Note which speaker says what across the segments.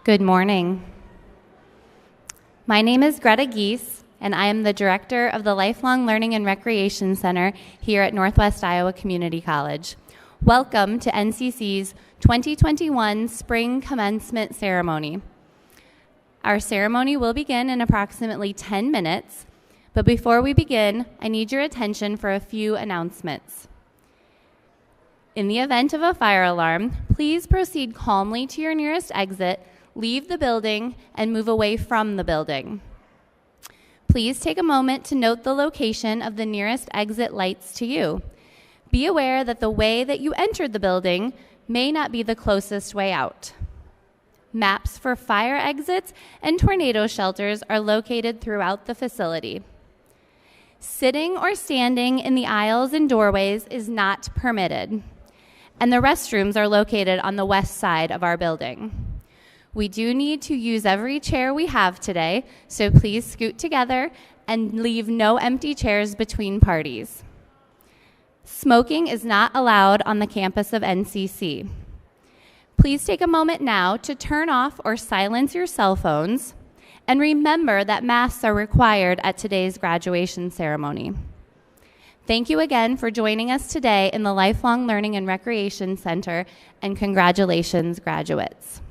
Speaker 1: Good morning. My name is Greta Gies, and I am the director of the Lifelong Learning and Recreation Center here at Northwest Iowa Community College. Welcome to NCC's 2021 Spring Commencement Ceremony. Our ceremony will begin in approximately 10 minutes, but before we begin, I need your attention for a few announcements. In the event of a fire alarm, please proceed calmly to your nearest exit, leave the building, and move away from the building. Please take a moment to note the location of the nearest exit lights to you. Be aware that the way that you entered the building may not be the closest way out. Maps for fire exits and tornado shelters are located throughout the facility. Sitting or standing in the aisles and doorways is not permitted, and the restrooms are located on the west side of our building. We do need to use every chair we have today, so please scoot together and leave no empty chairs between parties. Smoking is not allowed on the campus of NCC. Please take a moment now to turn off or silence your cell phones, and remember that masks are required at today's graduation ceremony. Thank you again for joining us today in the Lifelong Learning and Recreation Center, and congratulations, graduates.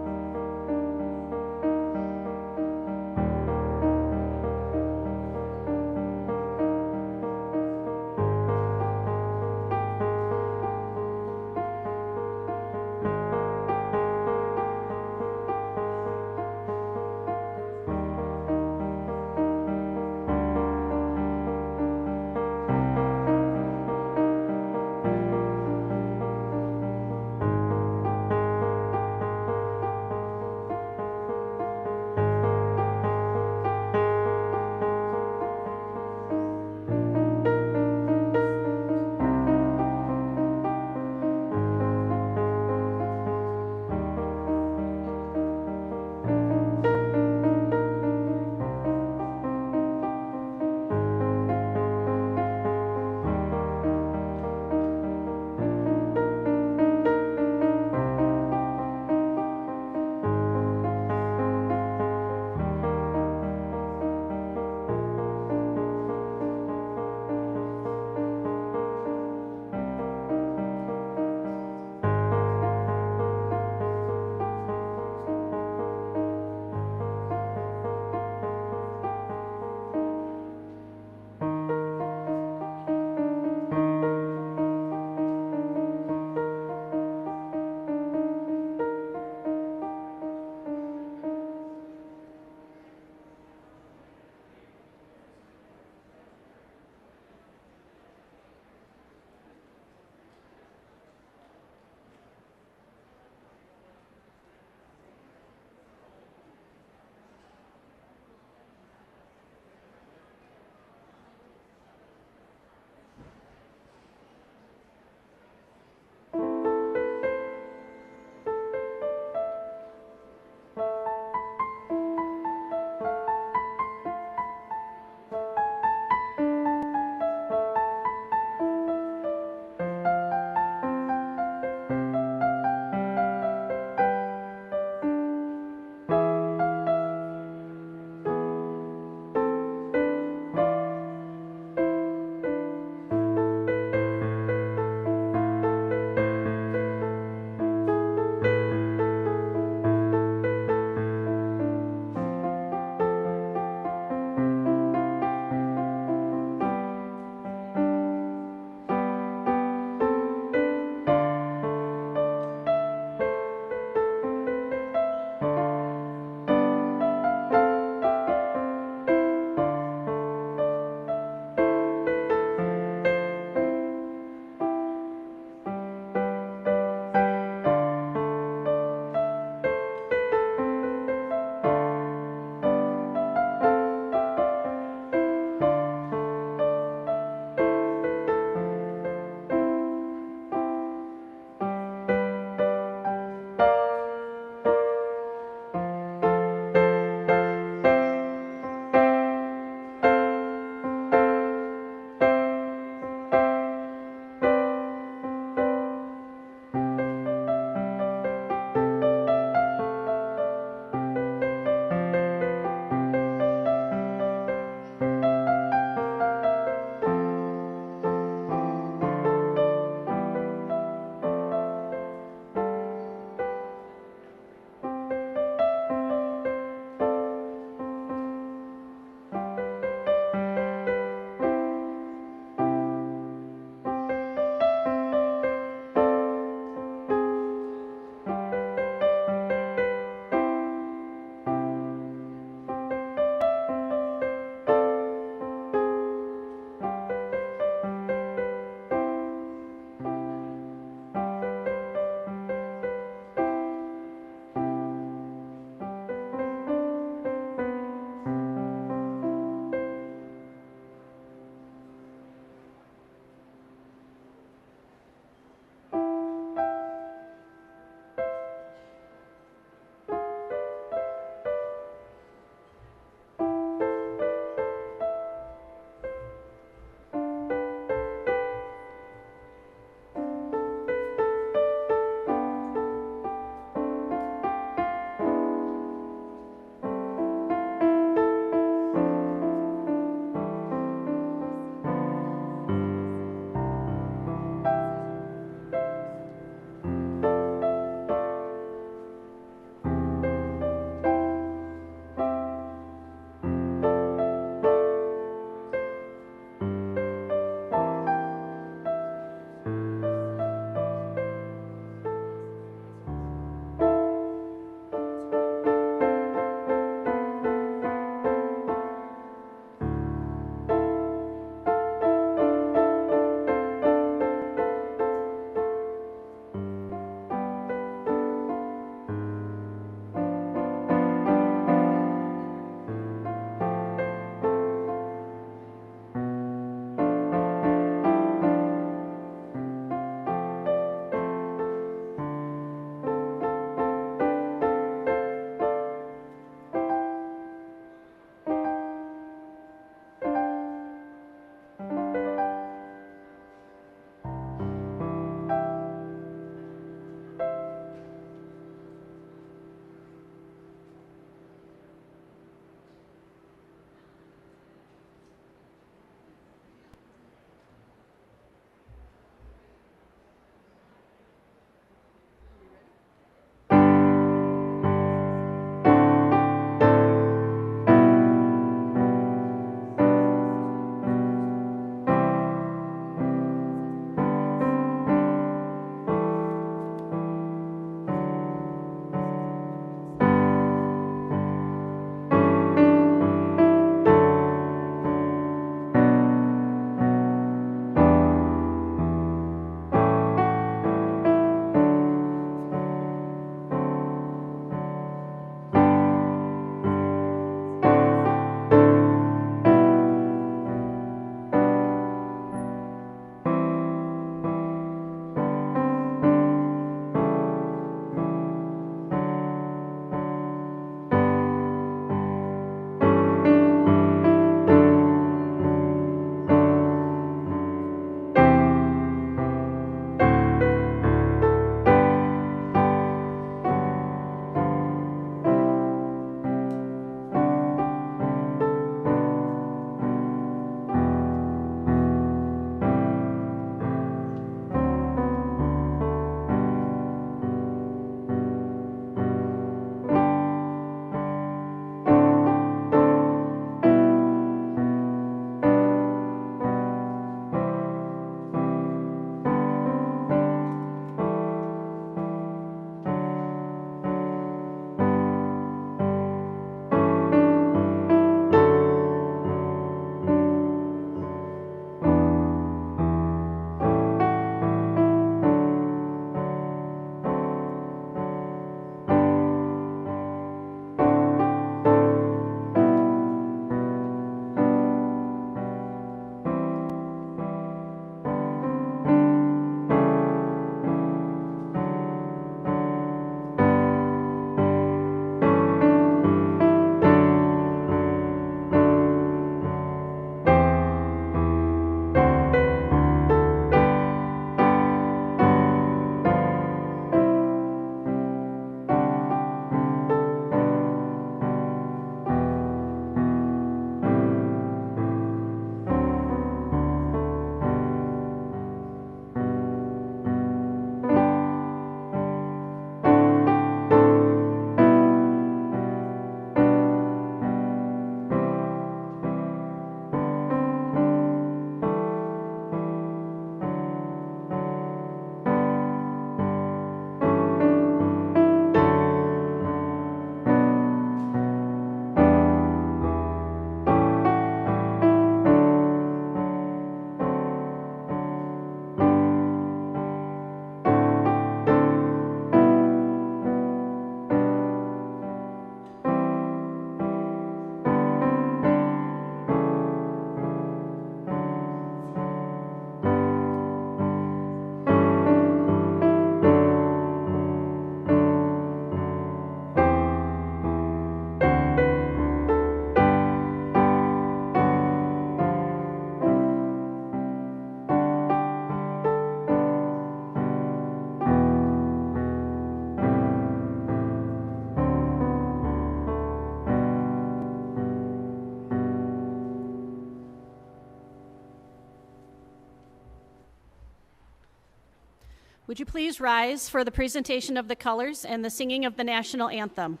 Speaker 2: Would you please rise for the presentation of the colors and the singing of the national anthem?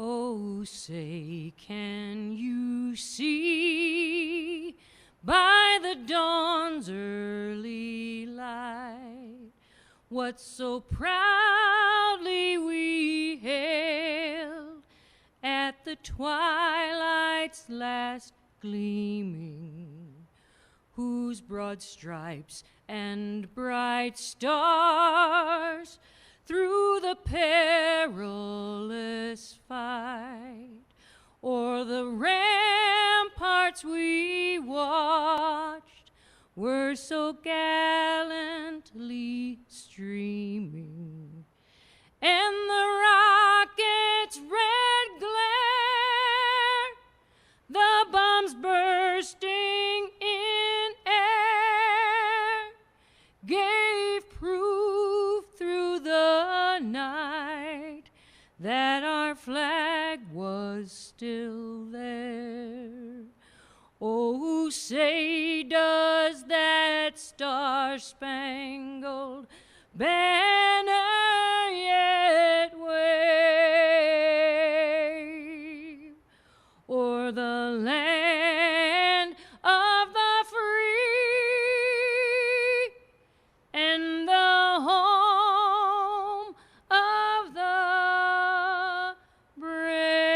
Speaker 3: Oh, say, can you see by the dawn's early light what so proudly we hailed at the twilight's last gleaming, whose broad stripes and bright stars through the perilous fight o'er the ramparts we watched were so gallantly streaming, and the rocket's red glare, the bombs bursting in air, gave proof through the night that our flag was still there. Oh, say, does that star-spangled banner yet wave o'er the land of the free and the home of the brave?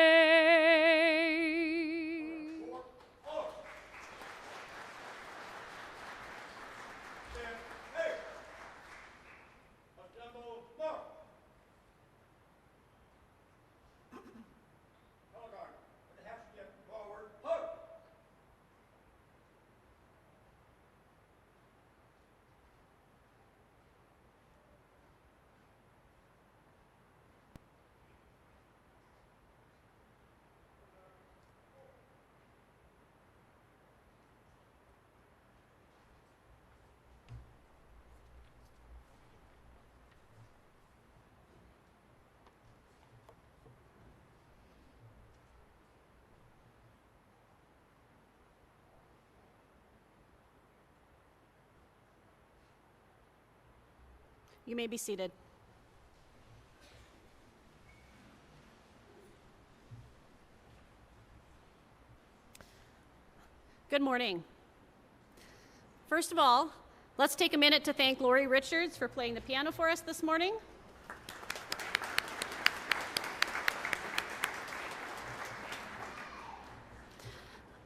Speaker 2: You may be seated. Good morning. First of all, let's take a minute to thank Lori Richards for playing the piano for us this morning.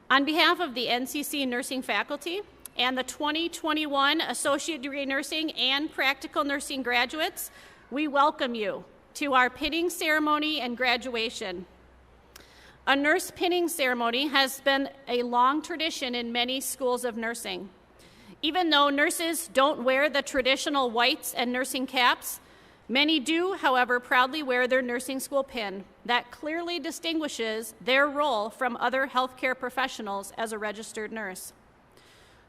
Speaker 2: On behalf of the NCC nursing faculty and the 2021 Associate Degree Nursing and Practical Nursing graduates, we welcome you to our pinning ceremony and graduation. A nurse pinning ceremony has been a long tradition in many schools of nursing. Even though nurses don't wear the traditional whites and nursing caps, many do, however, proudly wear their nursing school pin that clearly distinguishes their role from other healthcare professionals as a registered nurse.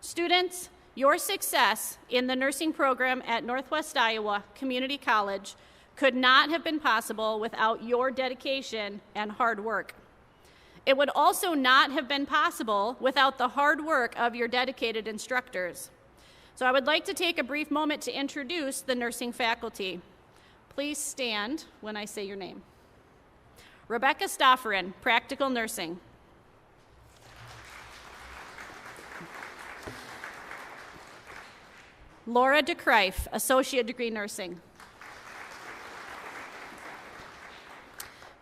Speaker 2: Students, Your success in the nursing program at Northwest Iowa Community College could not have been possible without your dedication and hard work. It would also not have been possible without the hard work of your dedicated instructors. So I would like to take a brief moment to introduce the nursing faculty. Please stand when I say your name. Rebecca Stofferin, Practical Nursing. Laura DeCreif, Associate Degree Nursing.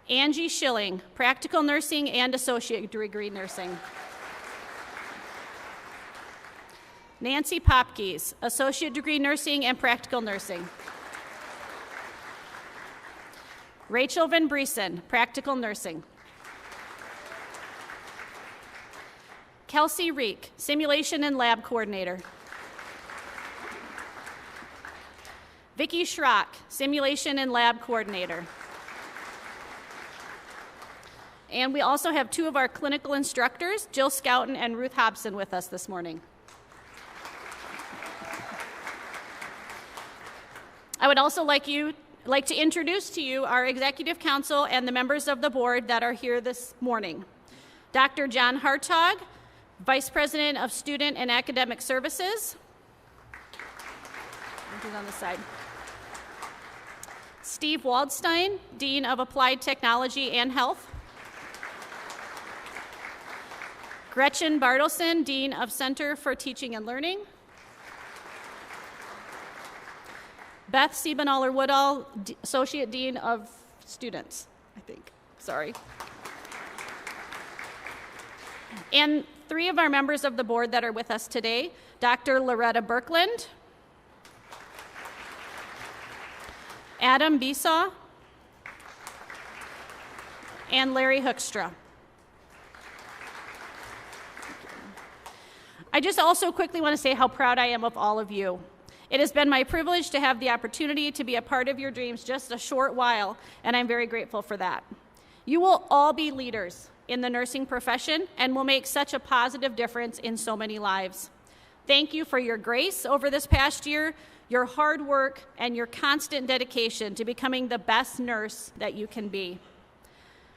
Speaker 2: Angie Schilling, Practical Nursing and Associate Degree Nursing. Nancy Popkes, Associate Degree Nursing and Practical Nursing. Rachel Van Briesen, Practical Nursing. Kelsey Reek, Simulation and Lab Coordinator. Vicki Schrock, Simulation and Lab Coordinator. And we also have two of our clinical instructors, Jill Scouten and Ruth Hobson, with us this morning. I would also like to introduce to you our Executive Council and the members of the board that are here this morning. Dr. John Hartog, Vice President of Student and Academic Services. On the side. Steve Waldstein, Dean of Applied Technology and Health. Gretchen Bartelson, Dean of Center for Teaching and Learning. Beth Siebenaller-Woodall, Associate Dean of Students, I think. Sorry. And three of our members of the board that are with us today, Dr. Loretta Birkland, Adam Besaw, and Larry Hookstra. I just also quickly want to say how proud I am of all of you. It has been my privilege to have the opportunity to be a part of your dreams just a short while, and I'm very grateful for that. You will all be leaders in the nursing profession and will make such a positive difference in so many lives. Thank you for your grace over this past year, your hard work, and your constant dedication to becoming the best nurse that you can be.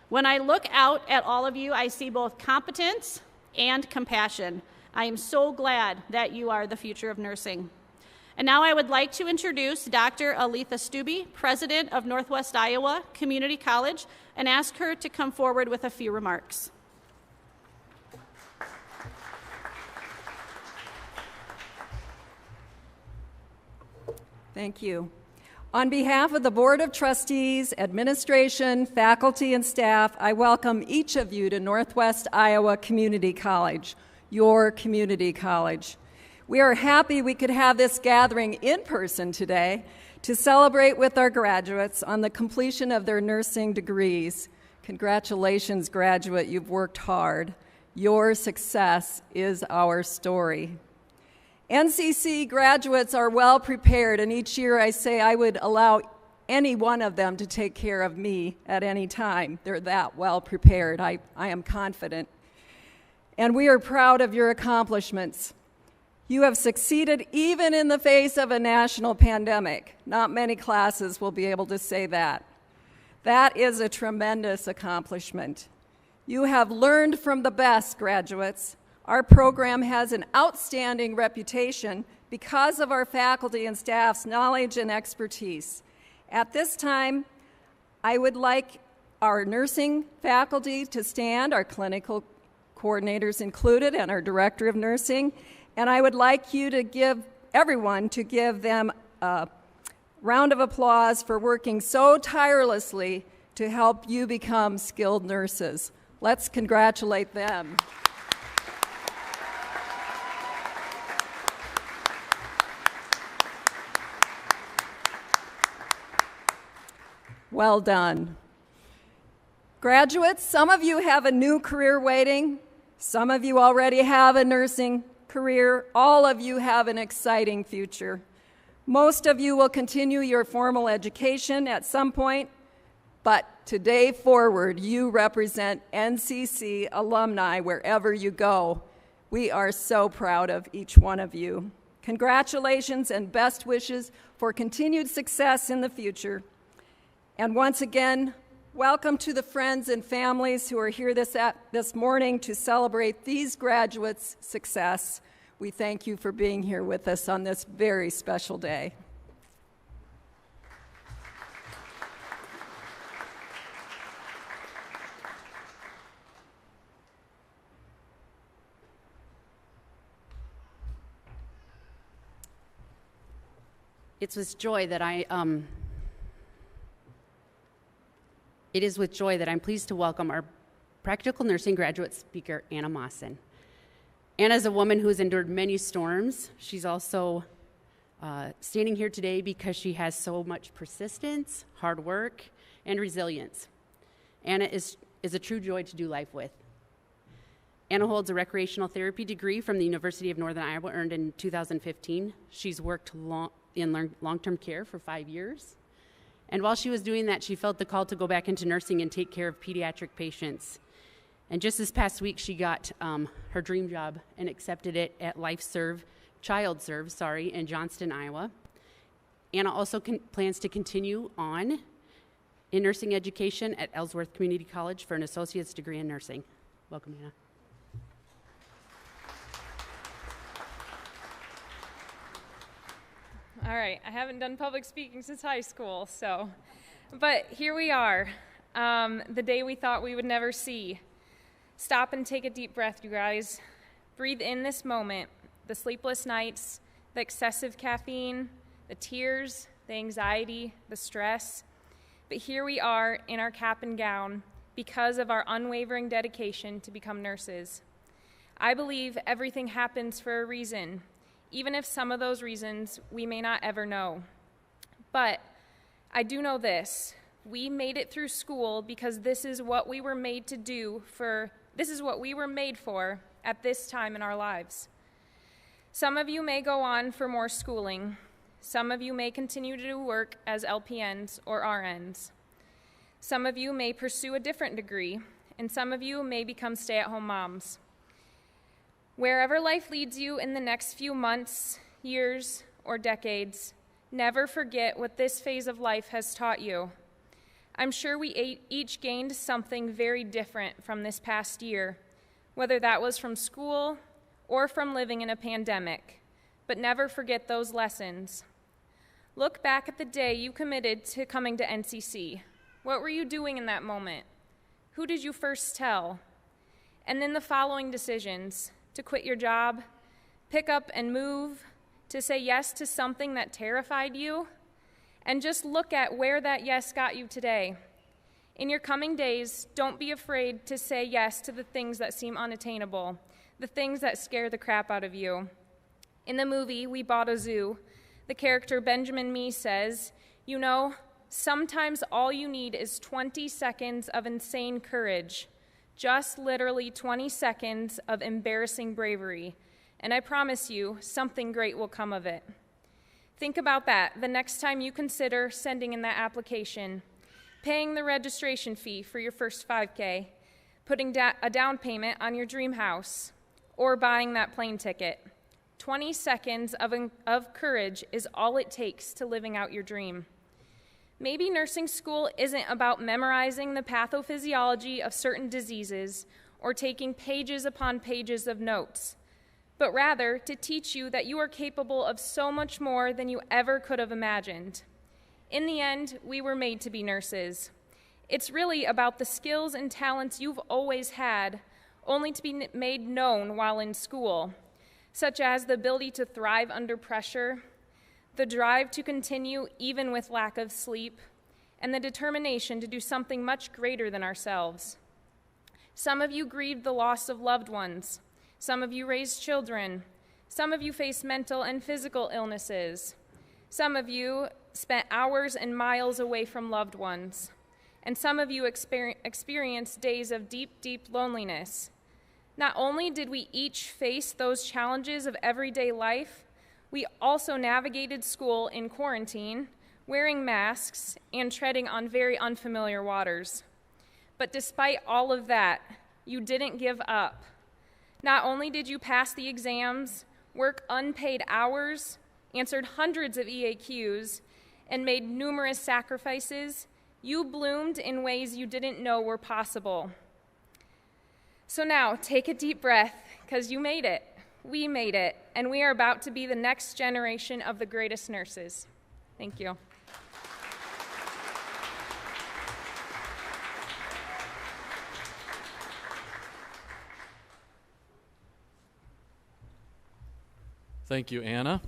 Speaker 2: When I look out at all of you, I see both competence and compassion. I am so glad that you are the future of nursing. And now I would like to introduce Dr. Aletha Stubbe, President of Northwest Iowa Community College, and ask her to come forward with a few remarks.
Speaker 4: Thank you. On behalf of the Board of Trustees, administration, faculty, and staff, I welcome each of you to Northwest Iowa Community College, your community college. We are happy we could have this gathering in person today to celebrate with our graduates on the completion of their nursing degrees. Congratulations, graduate, you've worked hard. Your success is our story. NCC graduates are well prepared, and each year I say I would allow any one of them to take care of me at any time. They're that well prepared. I am confident. And we are proud of your accomplishments. You have succeeded even in the face of a national pandemic. Not many classes will be able to say that. That is a tremendous accomplishment. You have learned from the best, graduates. Our program has an outstanding reputation because of our faculty and staff's knowledge and expertise. At this time, I would like our nursing faculty to stand, our clinical coordinators included, and our director of nursing. And I would like you to give them a round of applause for working so tirelessly to help you become skilled nurses. Let's congratulate them. Well done. Graduates, some of you have a new career waiting. Some of you already have a nursing career. All of you have an exciting future. Most of you will continue your formal education at some point, but today forward, you represent NCC alumni wherever you go. We are so proud of each one of you. Congratulations and best wishes for continued success in the future. And once again, welcome to the friends and families who are here this morning to celebrate these graduates' success. We thank you for being here with us on this very special day.
Speaker 5: It is with joy that I'm pleased to welcome our practical nursing graduate speaker, Anna Mawson. Anna is a woman who has endured many storms. She's also standing here today because she has so much persistence, hard work, and resilience. Anna is a true joy to do life with. Anna holds a recreational therapy degree from the University of Northern Iowa, earned in 2015. She's worked in long-term care for 5 years. And while she was doing that, she felt the call to go back into nursing and take care of pediatric patients. And just this past week, she got her dream job and accepted it at Child Serve, in Johnston, Iowa. Anna also plans to continue on in nursing education at Ellsworth Community College for an associate's degree in nursing. Welcome, Anna.
Speaker 6: All right, I haven't done public speaking since high school, but here we are, the day we thought we would never see. Stop and take a deep breath, you guys. Breathe in this moment, the sleepless nights, the excessive caffeine, the tears, the anxiety, the stress. But here we are in our cap and gown because of our unwavering dedication to become nurses. I believe everything happens for a reason, even if some of those reasons we may not ever know. But I do know this: we made it through school because this is what we were made to do this is what we were made for at this time in our lives. Some of you may go on for more schooling. Some of you may continue to do work as LPNs or RNs. Some of you may pursue a different degree, and some of you may become stay-at-home moms. Wherever life leads you in the next few months, years, or decades, never forget what this phase of life has taught you. I'm sure we each gained something very different from this past year, whether that was from school or from living in a pandemic, but never forget those lessons. Look back at the day you committed to coming to NCC. What were you doing in that moment? Who did you first tell? And then the following decisions: to quit your job, pick up and move, to say yes to something that terrified you, and just look at where that yes got you today. In your coming days, don't be afraid to say yes to the things that seem unattainable, the things that scare the crap out of you. In the movie We Bought a Zoo, the character Benjamin Mee says, "You know, sometimes all you need is 20 seconds of insane courage. Just literally 20 seconds of embarrassing bravery, and I promise you, something great will come of it." Think about that the next time you consider sending in that application, paying the registration fee for your first 5K, putting a down payment on your dream house, or buying that plane ticket. 20 seconds of courage is all it takes to living out your dream. Maybe nursing school isn't about memorizing the pathophysiology of certain diseases or taking pages upon pages of notes, but rather to teach you that you are capable of so much more than you ever could have imagined. In the end, we were made to be nurses. It's really about the skills and talents you've always had, only to be made known while in school, such as the ability to thrive under pressure, the drive to continue even with lack of sleep, and the determination to do something much greater than ourselves. Some of you grieved the loss of loved ones. Some of you raised children. Some of you faced mental and physical illnesses. Some of you spent hours and miles away from loved ones. And some of you experienced days of deep, deep loneliness. Not only did we each face those challenges of everyday life, we also navigated school in quarantine, wearing masks, and treading on very unfamiliar waters. But despite all of that, you didn't give up. Not only did you pass the exams, work unpaid hours, answered hundreds of EAQs, and made numerous sacrifices, you bloomed in ways you didn't know were possible. So now, take a deep breath, because you made it. We made it, and we are about to be the next generation of the greatest nurses. Thank you.
Speaker 7: Thank you, Anna.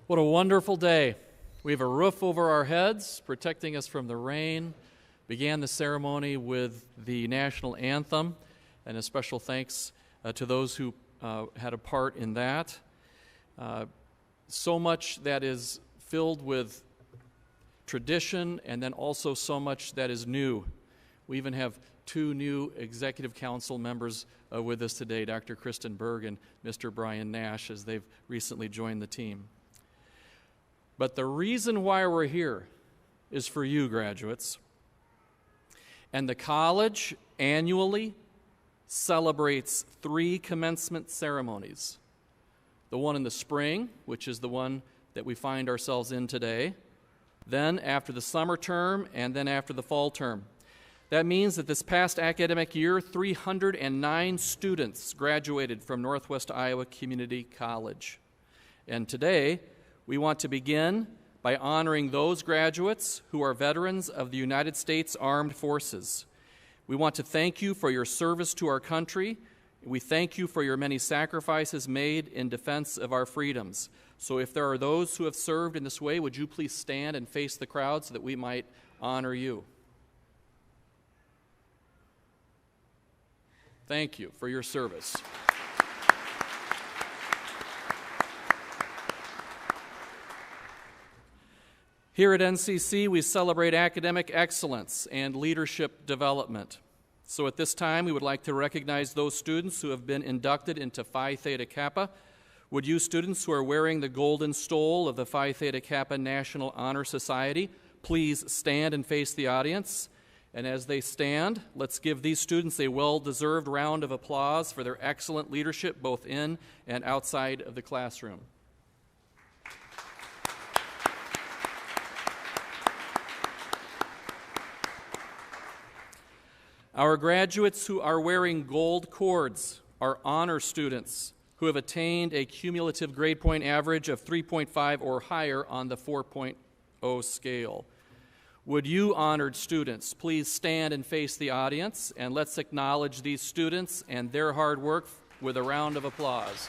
Speaker 7: What a wonderful day. We have a roof over our heads, protecting us from the rain. Began the ceremony with the national anthem, and a special thanks to those who had a part in that. So much that is filled with tradition, and then also so much that is new. We even have 2 new executive council members with us today, Dr. Kristen Berg and Mr. Brian Nash, as they've recently joined the team. But the reason why we're here is for you, graduates. And the college annually celebrates 3 commencement ceremonies. The one in the spring, which is the one that we find ourselves in today, then after the summer term, and then after the fall term. That means that this past academic year, 309 students graduated from Northwest Iowa Community College. And today, we want to begin by honoring those graduates who are veterans of the United States Armed Forces. We want to thank you for your service to our country. We thank you for your many sacrifices made in defense of our freedoms. So if there are those who have served in this way, would you please stand and face the crowd so that we might honor you? Thank you for your service. Here at NCC, we celebrate academic excellence and leadership development. So at this time, we would like to recognize those students who have been inducted into Phi Theta Kappa. Would you students who are wearing the golden stole of the Phi Theta Kappa National Honor Society please stand and face the audience? And as they stand, let's give these students a well-deserved round of applause for their excellent leadership both in and outside of the classroom. Our graduates who are wearing gold cords are honor students who have attained a cumulative grade point average of 3.5 or higher on the 4.0 scale. Would you, honored students, please stand and face the audience, and let's acknowledge these students and their hard work with a round of applause.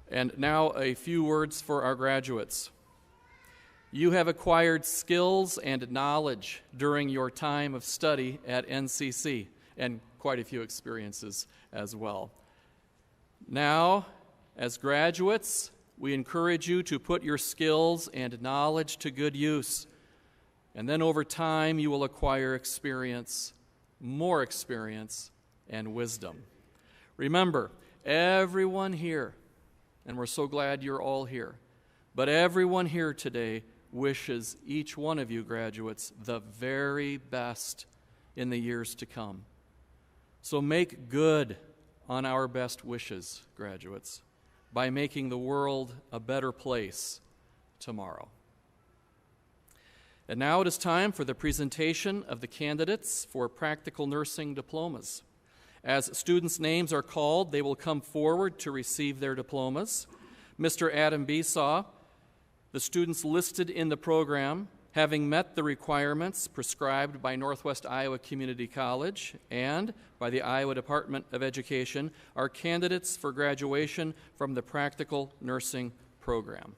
Speaker 7: And now a few words for our graduates. You have acquired skills and knowledge during your time of study at NCC, and quite a few experiences as well. Now, as graduates, we encourage you to put your skills and knowledge to good use. And then over time, you will acquire experience, more experience, and wisdom. Remember, everyone here, and we're so glad you're all here, but everyone here today wishes each one of you graduates the very best in the years to come. So make good on our best wishes, graduates, by making the world a better place tomorrow. And now it is time for the presentation of the candidates for practical nursing diplomas. As students' names are called, they will come forward to receive their diplomas. Mr. Adam Besaw, the students listed in the program, having met the requirements prescribed by Northwest Iowa Community College and by the Iowa Department of Education, are candidates for graduation from the practical nursing program.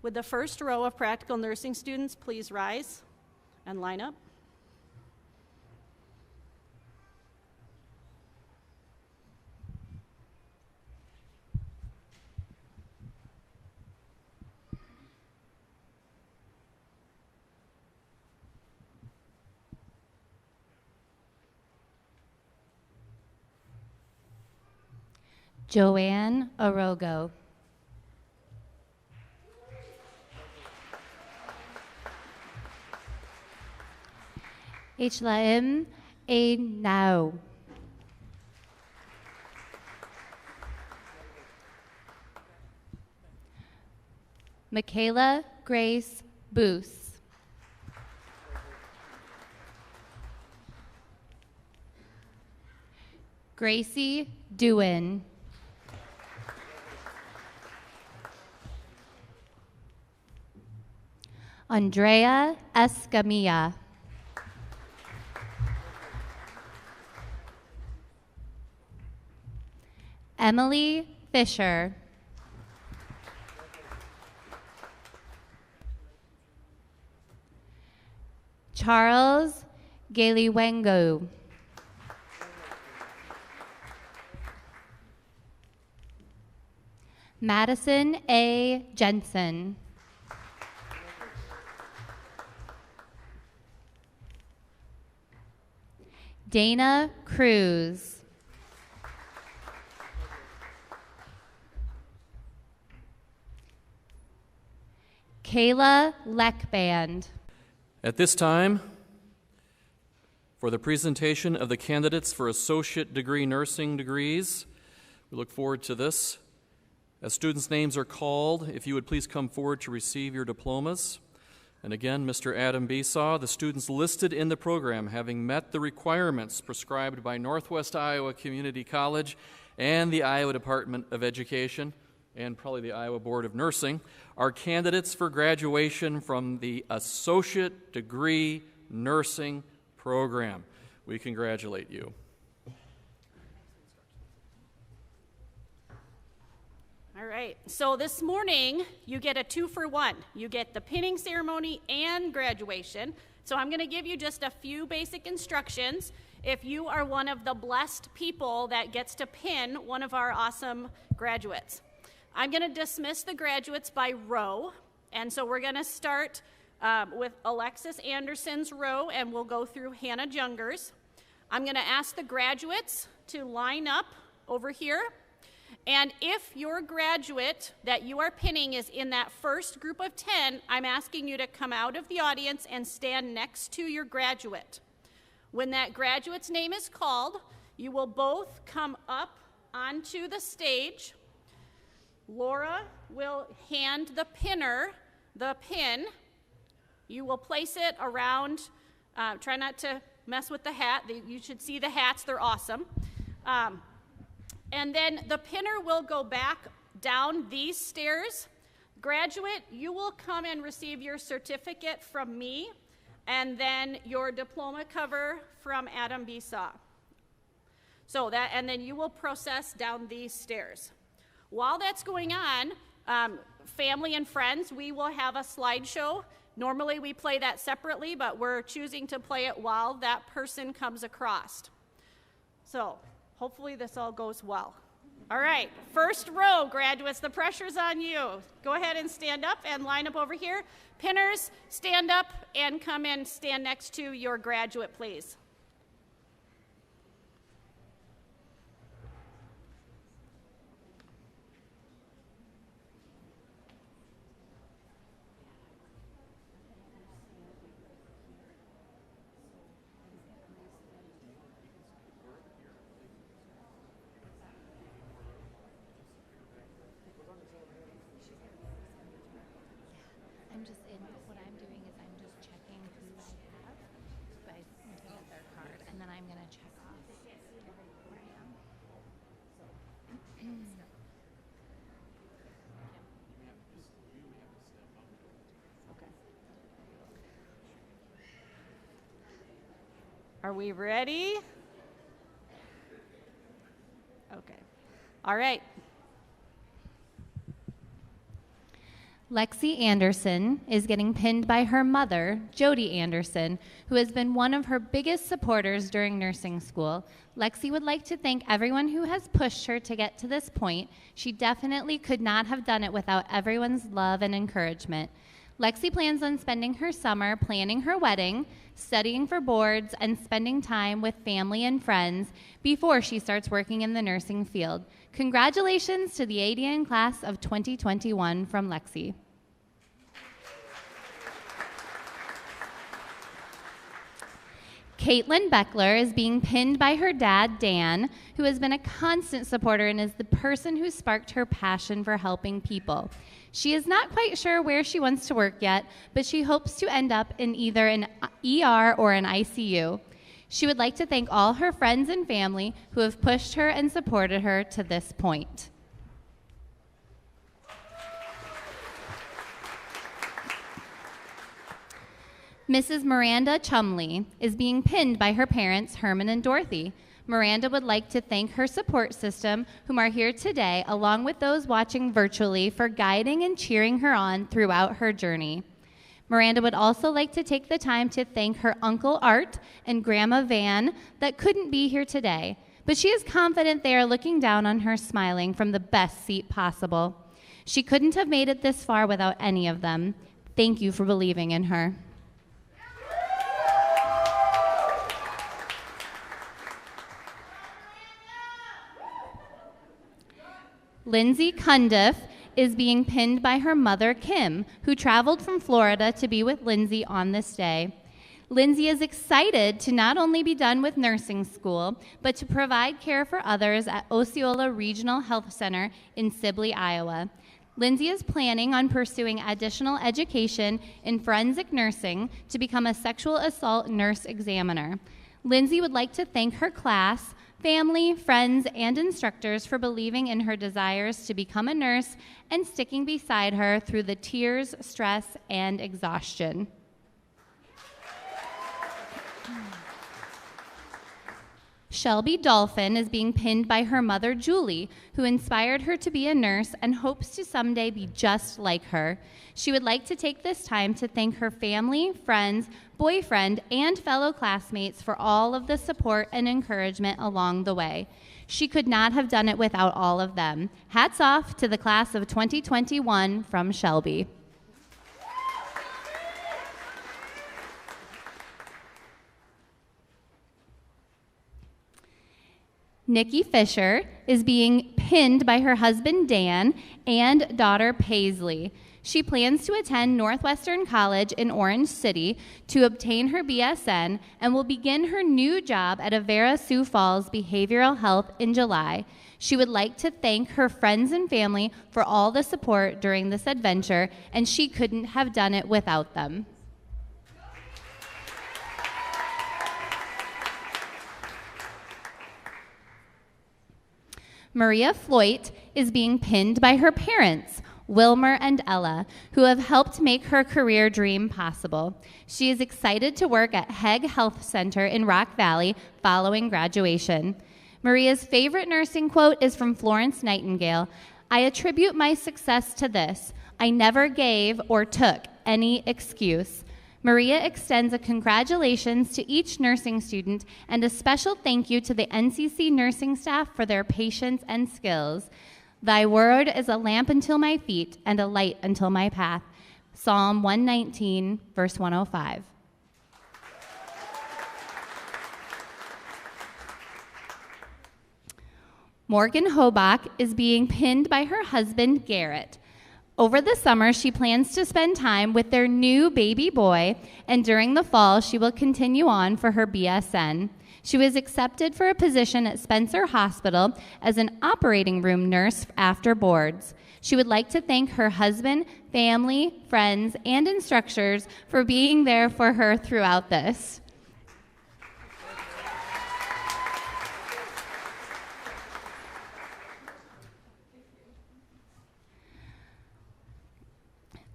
Speaker 2: Would the first row of practical nursing students please rise and line up?
Speaker 1: Joanne Orogo. Hlaim A. Now. Michaela Grace Boos. Gracie Dewin. Andrea Escamilla. Emily Fisher. Charles Galiwengo. Madison A. Jensen. Dana Cruz. Kayla Leckband.
Speaker 7: At this time, for the presentation of the candidates for associate degree nursing degrees, we look forward to this. As students' names are called, if you would please come forward to receive your diplomas. And again, Mr. Adam Besaw, the students listed in the program, having met the requirements prescribed by Northwest Iowa Community College and the Iowa Department of Education, and probably the Iowa Board of Nursing, are candidates for graduation from the Associate Degree Nursing Program. We congratulate you.
Speaker 2: All right, so this morning you get a 2-for-1. You get the pinning ceremony and graduation. So I'm going to give you just a few basic instructions if you are one of the blessed people that gets to pin one of our awesome graduates. I'm going to dismiss the graduates by row, and so we're going to start with Alexis Anderson's row, and we'll go through Hannah Junger's. I'm going to ask the graduates to line up over here. And if your graduate that you are pinning is in that first group of 10, I'm asking you to come out of the audience and stand next to your graduate. When that graduate's name is called, you will both come up onto the stage. Laura will hand the pinner the pin. You will place it around, try not to mess with the hat. You should see the hats, they're awesome. And then the pinner will go back down these stairs. Graduate, you will come and receive your certificate from me, and then your diploma cover from Adam Besaw. So that, and then you will process down these stairs. While that's going on, family and friends, we will have a slideshow. Normally we play that separately, but we're choosing to play it while that person comes across. So hopefully this all goes well. All right, first row, graduates, the pressure's on you. Go ahead and stand up and line up over here. Pinners, stand up and come and stand next to your graduate, please.
Speaker 1: What I'm doing is I'm just checking who I have by looking at their card, and then I'm going to check off where I am.
Speaker 2: Okay. Are we ready? Okay. All right.
Speaker 1: Lexi Anderson is getting pinned by her mother, Jody Anderson, who has been one of her biggest supporters during nursing school. Lexi would like to thank everyone who has pushed her to get to this point. She definitely could not have done it without everyone's love and encouragement. Lexi plans on spending her summer planning her wedding, studying for boards, and spending time with family and friends before she starts working in the nursing field. Congratulations to the ADN class of 2021 from Lexi. Caitlin Beckler is being pinned by her dad, Dan, who has been a constant supporter and is the person who sparked her passion for helping people. She is not quite sure where she wants to work yet, but she hopes to end up in either an ER or an ICU. She would like to thank all her friends and family who have pushed her and supported her to this point. Mrs. Miranda Chumley is being pinned by her parents, Herman and Dorothy. Miranda would like to thank her support system, whom are here today, along with those watching virtually, for guiding and cheering her on throughout her journey. Miranda would also like to take the time to thank her Uncle Art and Grandma Van that couldn't be here today, but she is confident they are looking down on her smiling from the best seat possible. She couldn't have made it this far without any of them. Thank you for believing in her. Lindsay Cundiff is being pinned by her mother, Kim, who traveled from Florida to be with Lindsay on this day. Lindsay is excited to not only be done with nursing school, but to provide care for others at Osceola Regional Health Center in Sibley, Iowa. Lindsay is planning on pursuing additional education in forensic nursing to become a sexual assault nurse examiner. Lindsay would like to thank her class, family, friends, and instructors for believing in her desires to become a nurse and sticking beside her through the tears, stress, and exhaustion. Shelby Dolphin is being pinned by her mother, Julie, who inspired her to be a nurse and hopes to someday be just like her. She would like to take this time to thank her family, friends, boyfriend, and fellow classmates for all of the support and encouragement along the way. She could not have done it without all of them. Hats off to the class of 2021 from Shelby. Nikki Fisher is being pinned by her husband, Dan, and daughter, Paisley. She plans to attend Northwestern College in Orange City to obtain her BSN and will begin her new job at Avera Sioux Falls Behavioral Health in July. She would like to thank her friends and family for all the support during this adventure, and she couldn't have done it without them. Maria Floyd is being pinned by her parents, Wilmer and Ella, who have helped make her career dream possible. She is excited to work at Hegg Health Center in Rock Valley following graduation. Maria's favorite nursing quote is from Florence Nightingale. "I attribute my success to this. I never gave or took any excuse." Maria extends a congratulations to each nursing student and a special thank you to the NCC nursing staff for their patience and skills. "Thy word is a lamp until my feet and a light until my path." Psalm 119, verse 105. Morgan Hobach is being pinned by her husband, Garrett. Over the summer, she plans to spend time with their new baby boy, and during the fall, she will continue on for her BSN. She was accepted for a position at Spencer Hospital as an operating room nurse after boards. She would like to thank her husband, family, friends, and instructors for being there for her throughout this.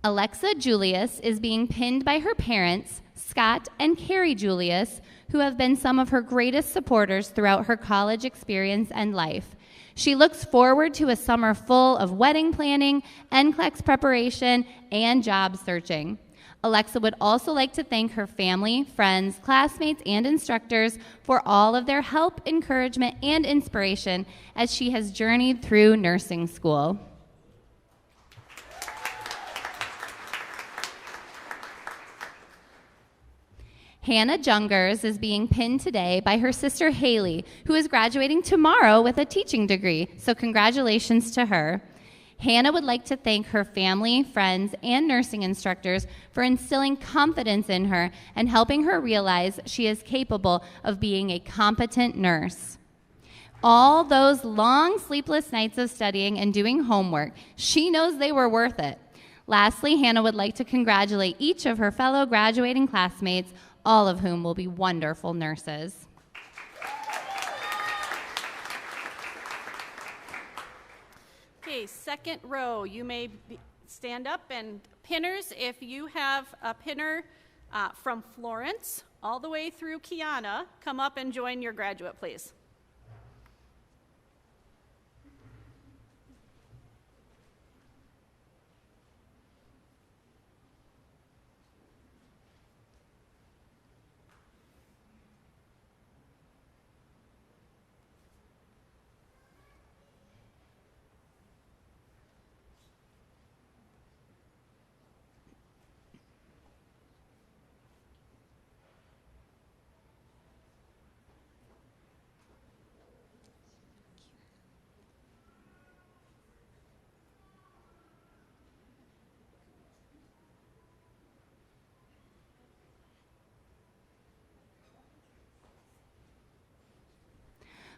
Speaker 1: Alexa Julius is being pinned by her parents, Scott and Carrie Julius, who have been some of her greatest supporters throughout her college experience and life. She looks forward to a summer full of wedding planning, NCLEX preparation, and job searching. Alexa would also like to thank her family, friends, classmates, and instructors for all of their help, encouragement, and inspiration as she has journeyed through nursing school. Hannah Jungers is being pinned today by her sister Haley, who is graduating tomorrow with a teaching degree, so congratulations to her. Hannah would like to thank her family, friends, and nursing instructors for instilling confidence in her and helping her realize she is capable of being a competent nurse. All those long sleepless nights of studying and doing homework, she knows they were worth it. Lastly, Hannah would like to congratulate each of her fellow graduating classmates, all of whom will be wonderful nurses.
Speaker 2: Okay, second row, you may stand up, and pinners, if you have a pinner from Florence all the way through Kiana, come up and join your graduate, please.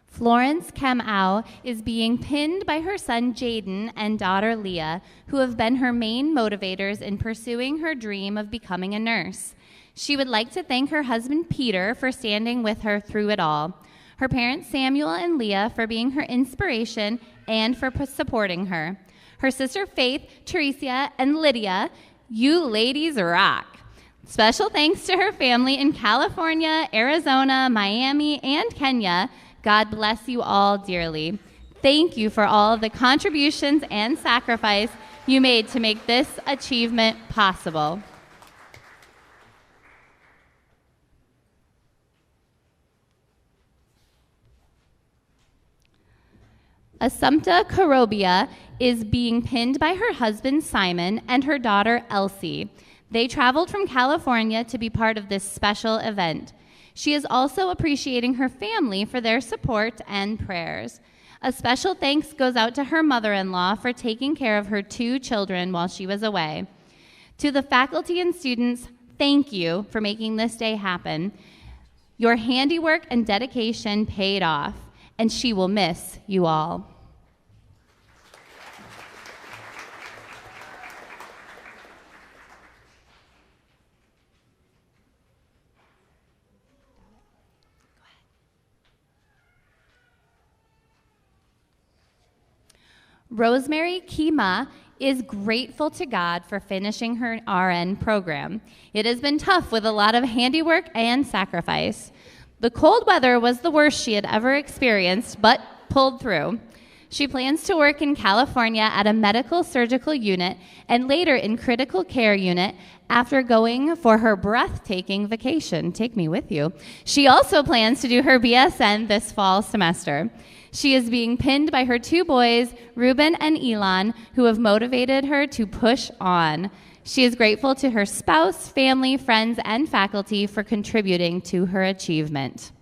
Speaker 1: Florence Kamau is being pinned by her son Jaden and daughter Leah, who have been her main motivators in pursuing her dream of becoming a nurse. She would like to thank her husband Peter for standing with her through it all, her parents Samuel and Leah for being her inspiration and for supporting her, her sister Faith, Teresa, and Lydia. You ladies rock. Special thanks to her family in California, Arizona, Miami, and Kenya. God bless you all dearly. Thank you for all of the contributions and sacrifice you made to make this achievement possible. Assumpta Korobia is being pinned by her husband Simon and her daughter Elsie. They traveled from California to be part of this special event. She is also appreciating her family for their support and prayers. A special thanks goes out to her mother-in-law for taking care of her 2 children while she was away. To the faculty and students, thank you for making this day happen. Your handiwork and dedication paid off, and she will miss you all. Rosemary Kima is grateful to God for finishing her RN program. It has been tough with a lot of handiwork and sacrifice. The cold weather was the worst she had ever experienced, but pulled through. She plans to work in California at a medical surgical unit and later in critical care unit after going for her breathtaking vacation. Take me with you. She also plans to do her BSN this fall semester. She is being pinned by her 2 boys, Ruben and Elon, who have motivated her to push on. She is grateful to her spouse, family, friends, and faculty for contributing to her achievement.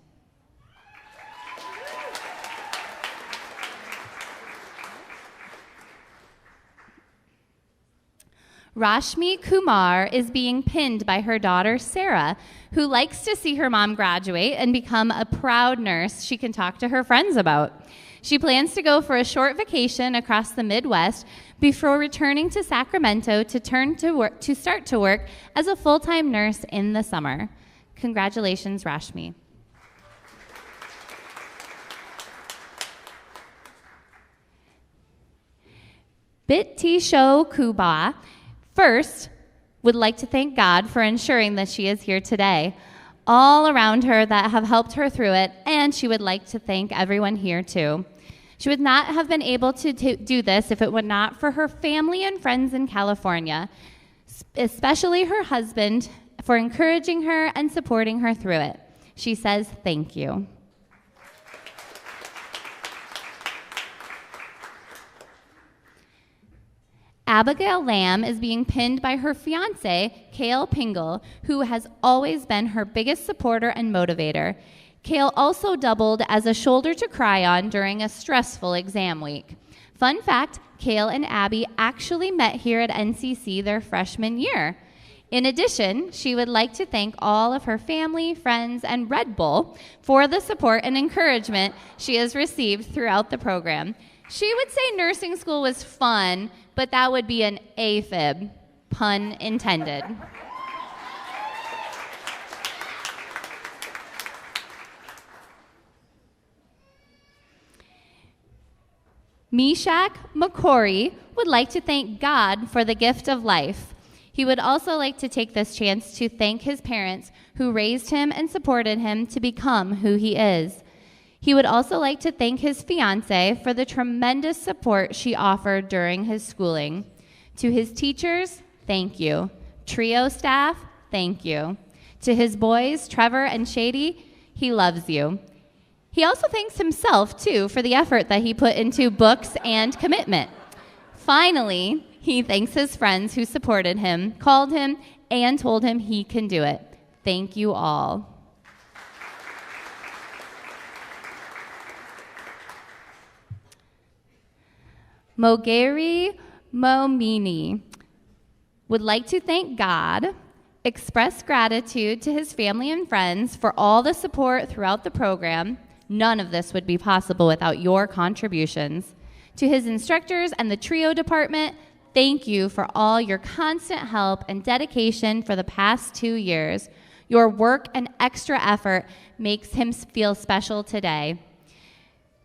Speaker 1: Rashmi Kumar is being pinned by her daughter, Sarah, who likes to see her mom graduate and become a proud nurse she can talk to her friends about. She plans to go for a short vacation across the Midwest before returning to Sacramento to start to work as a full-time nurse in the summer. Congratulations, Rashmi. Bitisho Kuba first would like to thank God for ensuring that she is here today, all around her that have helped her through it, and she would like to thank everyone here too. She would not have been able to do this if it were not for her family and friends in California, especially her husband, for encouraging her and supporting her through it. She says thank you. Abigail Lamb is being pinned by her fiance, Kale Pingle, who has always been her biggest supporter and motivator. Kale also doubled as a shoulder to cry on during a stressful exam week. Fun fact, Kale and Abby actually met here at NCC their freshman year. In addition, she would like to thank all of her family, friends, and Red Bull for the support and encouragement she has received throughout the program. She would say nursing school was fun, but that would be an AFib, pun intended. Meshach McCory would like to thank God for the gift of life. He would also like to take this chance to thank his parents who raised him and supported him to become who he is. He would also like to thank his fiancée for the tremendous support she offered during his schooling. To his teachers, thank you. Trio staff, thank you. To his boys, Trevor and Shady, he loves you. He also thanks himself, too, for the effort that he put into books and commitment. Finally, he thanks his friends who supported him, called him, and told him he can do it. Thank you all. Mogeri Momini would like to thank God, express gratitude to his family and friends for all the support throughout the program. None of this would be possible without your contributions. To his instructors and the TRIO department, thank you for all your constant help and dedication for the past 2 years. Your work and extra effort makes him feel special today.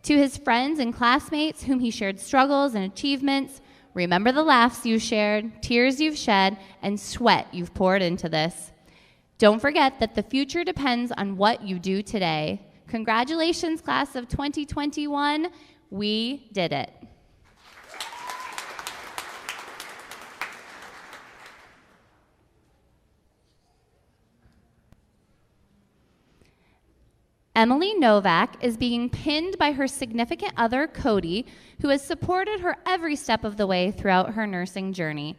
Speaker 1: To his friends and classmates whom he shared struggles and achievements, remember the laughs you shared, tears you've shed, and sweat you've poured into this. Don't forget that the future depends on what you do today. Congratulations, class of 2021. We did it. Emily Novak is being pinned by her significant other, Cody, who has supported her every step of the way throughout her nursing journey.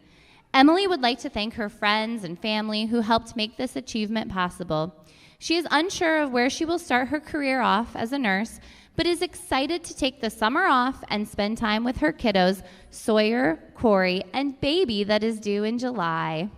Speaker 1: Emily would like to thank her friends and family who helped make this achievement possible. She is unsure of where she will start her career off as a nurse, but is excited to take the summer off and spend time with her kiddos, Sawyer, Corey, and baby that is due in July.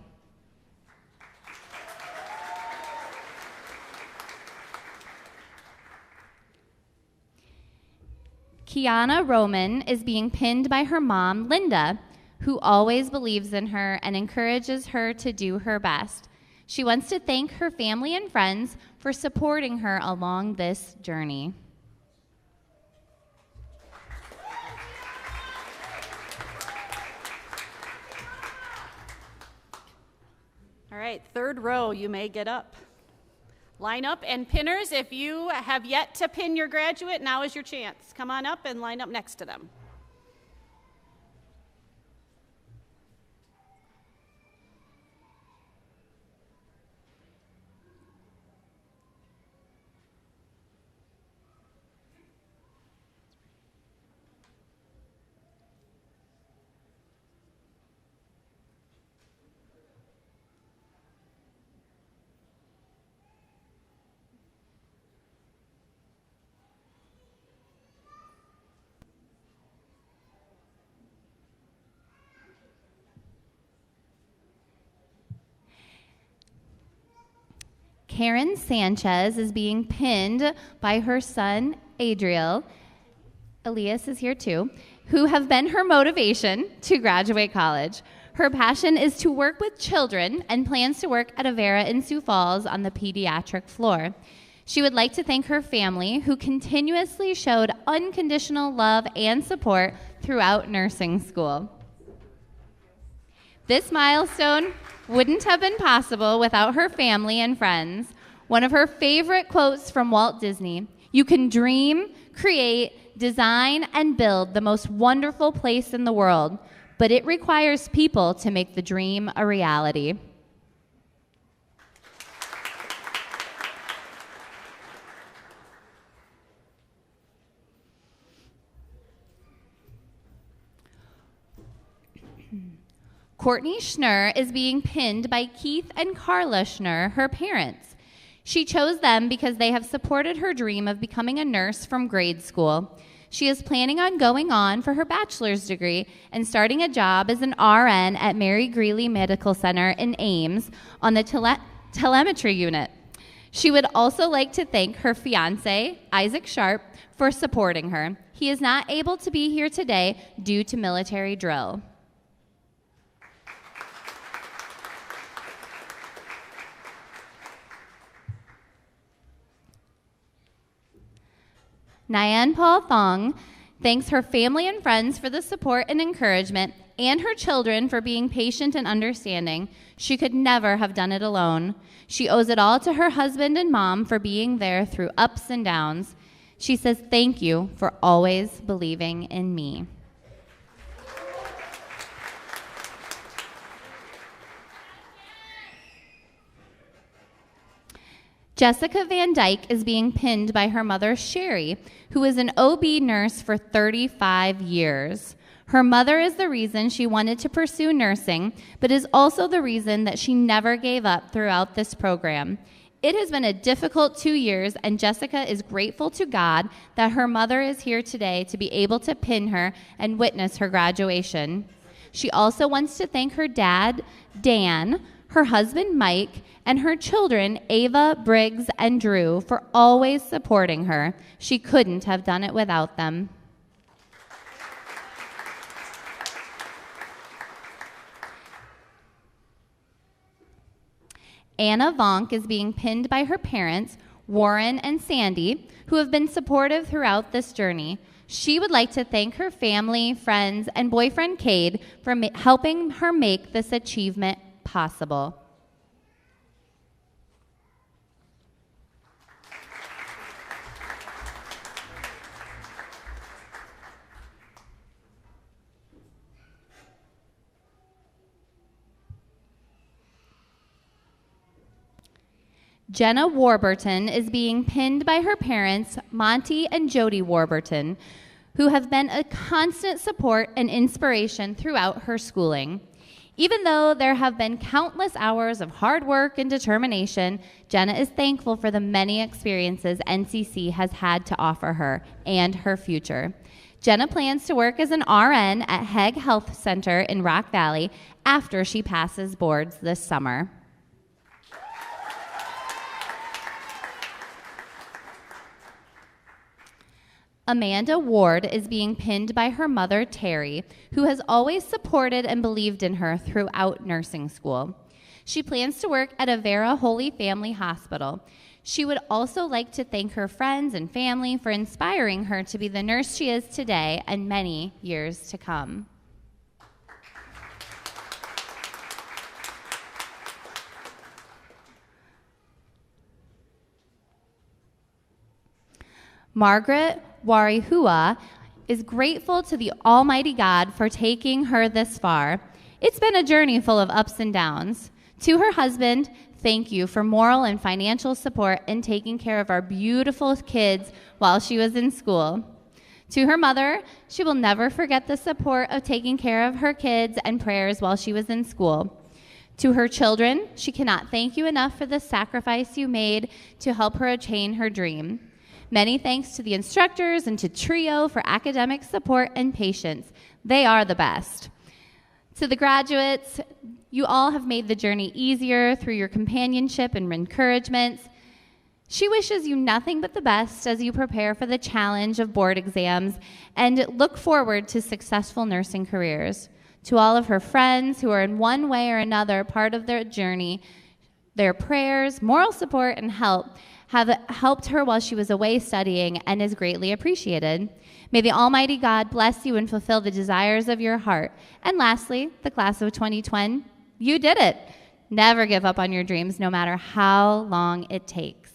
Speaker 1: Kiana Roman is being pinned by her mom, Linda, who always believes in her and encourages her to do her best. She wants to thank her family and friends for supporting her along this journey.
Speaker 2: All right, third row, you may get up. Line up, and pinners, if you have yet to pin your graduate, now is your chance. Come on up and line up next to them.
Speaker 1: Karen Sanchez is being pinned by her son, Adriel. Elias is here too, who have been her motivation to graduate college. Her passion is to work with children and plans to work at Avera in Sioux Falls on the pediatric floor. She would like to thank her family, who continuously showed unconditional love and support throughout nursing school. This milestone wouldn't have been possible without her family and friends. One of her favorite quotes from Walt Disney: "You can dream, create, design, and build the most wonderful place in the world, but it requires people to make the dream a reality." Courtney Schnurr is being pinned by Keith and Carla Schnurr, her parents. She chose them because they have supported her dream of becoming a nurse from grade school. She is planning on going on for her bachelor's degree and starting a job as an RN at Mary Greeley Medical Center in Ames on the telemetry unit. She would also like to thank her fiancé, Isaac Sharp, for supporting her. He is not able to be here today due to military drill. Nyan Paul Thong thanks her family and friends for the support and encouragement, and her children for being patient and understanding. She could never have done it alone. She owes it all to her husband and mom for being there through ups and downs. She says, "Thank you for always believing in me." Jessica Van Dyke is being pinned by her mother, Sherry, who is an OB nurse for 35 years. Her mother is the reason she wanted to pursue nursing, but is also the reason that she never gave up throughout this program. It has been a difficult 2 years, and Jessica is grateful to God that her mother is here today to be able to pin her and witness her graduation. She also wants to thank her dad, Dan, her husband, Mike, and her children, Ava, Briggs, and Drew, for always supporting her. She couldn't have done it without them. Anna Vonk is being pinned by her parents, Warren and Sandy, who have been supportive throughout this journey. She would like to thank her family, friends, and boyfriend, Cade, for helping her make this achievement possible. Jenna Warburton is being pinned by her parents, Monty and Jody Warburton, who have been a constant support and inspiration throughout her schooling. Even though there have been countless hours of hard work and determination, Jenna is thankful for the many experiences NCC has had to offer her and her future. Jenna plans to work as an RN at Hegg Health Center in Rock Valley after she passes boards this summer. Amanda Ward is being pinned by her mother, Terry, who has always supported and believed in her throughout nursing school. She plans to work at Avera Holy Family Hospital. She would also like to thank her friends and family for inspiring her to be the nurse she is today and many years to come. Margaret Warihua is grateful to the Almighty God for taking her this far. It's been a journey full of ups and downs. To her husband, thank you for moral and financial support in taking care of our beautiful kids while she was in school. To her mother, she will never forget the support of taking care of her kids and prayers while she was in school. To her children, she cannot thank you enough for the sacrifice you made to help her attain her dream. Many thanks to the instructors and to TRIO for academic support and patience. They are the best. To the graduates, you all have made the journey easier through your companionship and encouragements. She wishes you nothing but the best as you prepare for the challenge of board exams and look forward to successful nursing careers. To all of her friends who are in one way or another part of their journey, their prayers, moral support, and help have helped her while she was away studying and is greatly appreciated. May the Almighty God bless you and fulfill the desires of your heart. And lastly, the class of 2020, you did it. Never give up on your dreams, no matter how long it takes.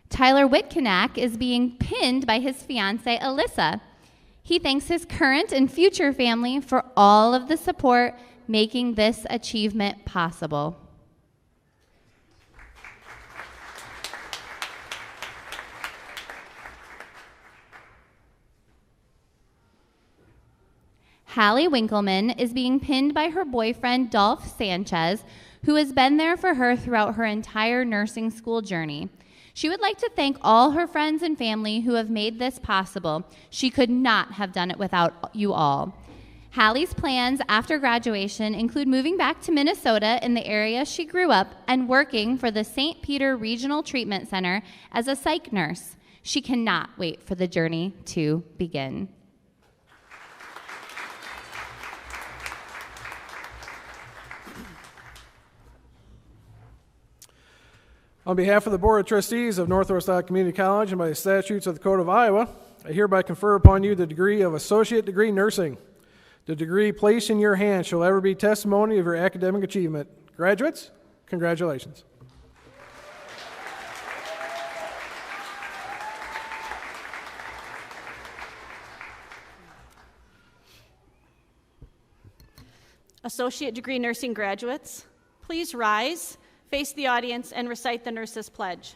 Speaker 1: Tyler Whitcanack is being pinned by his fiancée, Alyssa. He thanks his current and future family for all of the support making this achievement possible. Hallie Winkleman is being pinned by her boyfriend, Dolph Sanchez, who has been there for her throughout her entire nursing school journey. She would like to thank all her friends and family who have made this possible. She could not have done it without you all. Hallie's plans after graduation include moving back to Minnesota in the area she grew up and working for the St. Peter Regional Treatment Center as a psych nurse. She cannot wait for the journey to begin.
Speaker 8: On behalf of the Board of Trustees of Northwest Iowa Community College and by the statutes of the Code of Iowa, I hereby confer upon you the degree of Associate Degree Nursing. The degree placed in your hand shall ever be testimony of your academic achievement. Graduates, congratulations.
Speaker 2: Associate Degree Nursing graduates, please rise, face the audience, and recite the Nurses' Pledge.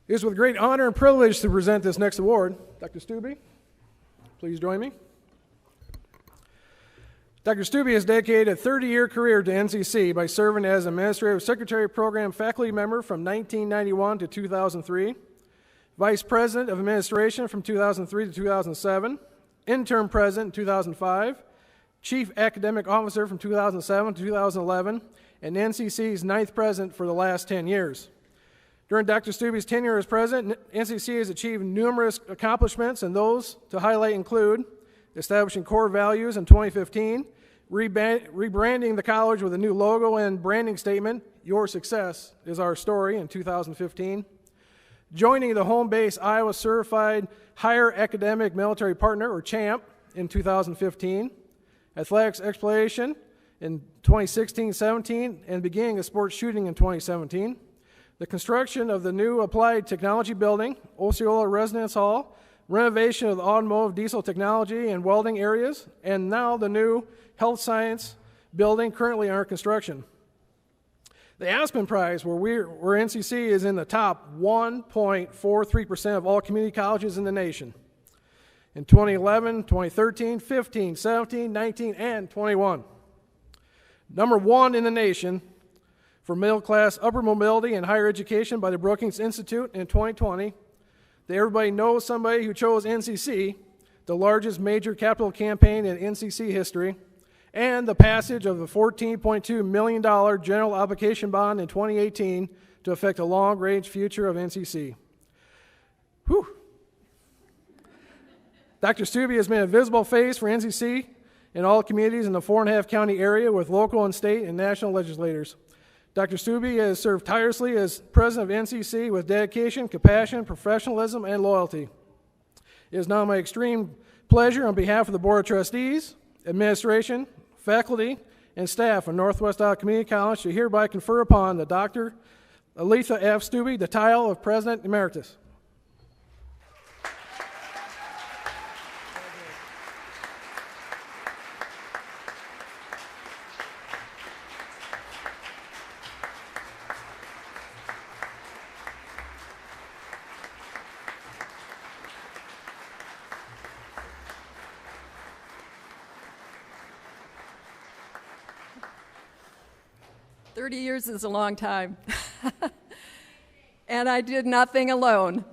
Speaker 8: It is with great honor and privilege to present this next award. Dr. Stube, please join me. Dr. Stube has dedicated a 30-year career to NCC by serving as Administrative Secretary Program Faculty Member from 1991 to 2003, Vice President of Administration from 2003 to 2007, Interim President in 2005, Chief Academic Officer from 2007 to 2011, and NCC's 9th President for the last 10 years. During Dr. Stube's tenure as president, NCC has achieved numerous accomplishments, and those to highlight include establishing core values in 2015, rebranding the college with a new logo and branding statement, "Your success is our story," in 2015, joining the Home Base Iowa Certified Higher Academic Military Partner, or CHAMP, in 2015, athletics exploration in 2016-17, and beginning of sports shooting in 2017, the construction of the new Applied Technology Building, Osceola Residence Hall, renovation of the automotive diesel technology and welding areas, and now the new Health Science Building currently under construction. The Aspen Prize, where NCC is in the top 1.43% of all community colleges in the nation. In 2011, 2013, 15, 17, 19, and 21. Number 1 in the nation for middle-class upper mobility and higher education by the Brookings Institute in 2020. Everybody knows somebody who chose NCC, the largest major capital campaign in NCC history, and the passage of the $14.2 million general obligation bond in 2018 to affect the long-range future of NCC. Whew. Dr. Stube has been a visible face for NCC in all communities in the 4.5 county area with local and state and national legislators. Dr. Stube has served tirelessly as president of NCC with dedication, compassion, professionalism, and loyalty. It is now my extreme pleasure on behalf of the Board of Trustees, administration, faculty, and staff of Northwest Iowa Community College to hereby confer upon the Dr. Aletha F. Stube the title of President Emeritus.
Speaker 4: Years is a long time. And I did nothing alone.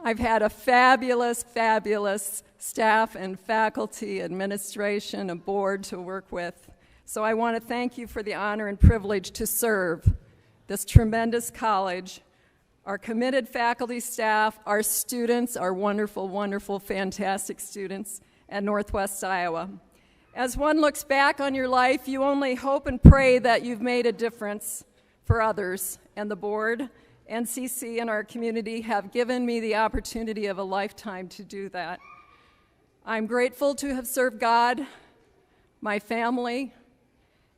Speaker 4: I've had a fabulous, fabulous staff and faculty, administration, and board to work with. So I want to thank you for the honor and privilege to serve this tremendous college, our committed faculty, staff, our students, our wonderful, wonderful, fantastic students at Northwest Iowa. As one looks back on your life, you only hope and pray that you've made a difference for others, and the board, NCC, and our community have given me the opportunity of a lifetime to do that. I'm grateful to have served God, my family,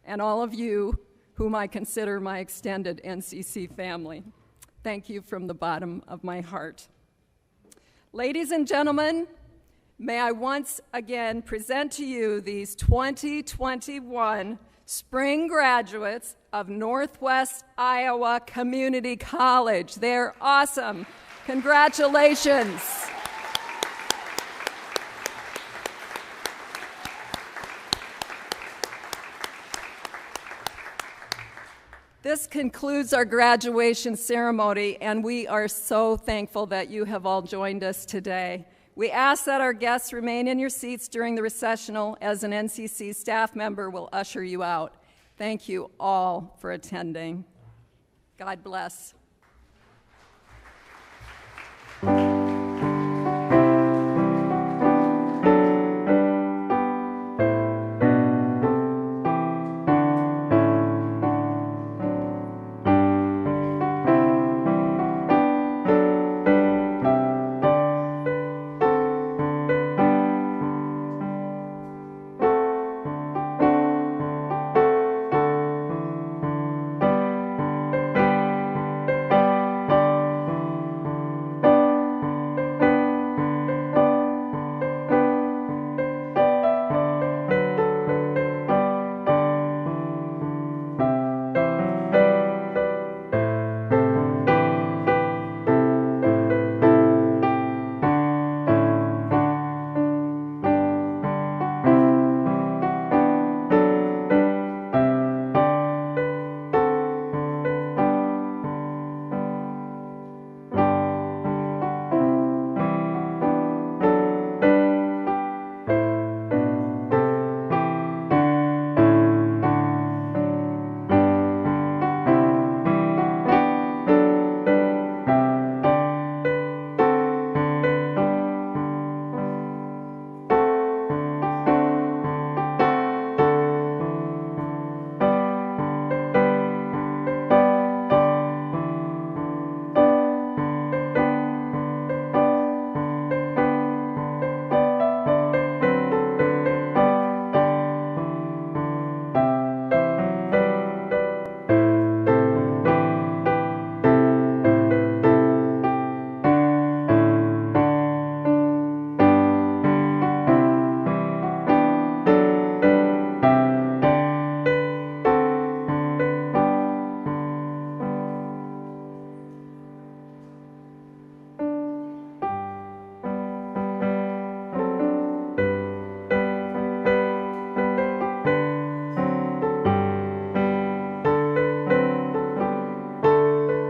Speaker 4: and all of you whom I consider my extended NCC family. Thank you from the bottom of my heart. Ladies and gentlemen, may I once again present to you these 2021 spring graduates of Northwest Iowa Community College. They're awesome. Congratulations. This concludes our graduation ceremony, and we are so thankful that you have all joined us today. We ask that our guests remain in your seats during the recessional as an NCC staff member will usher you out. Thank you all for attending. God bless.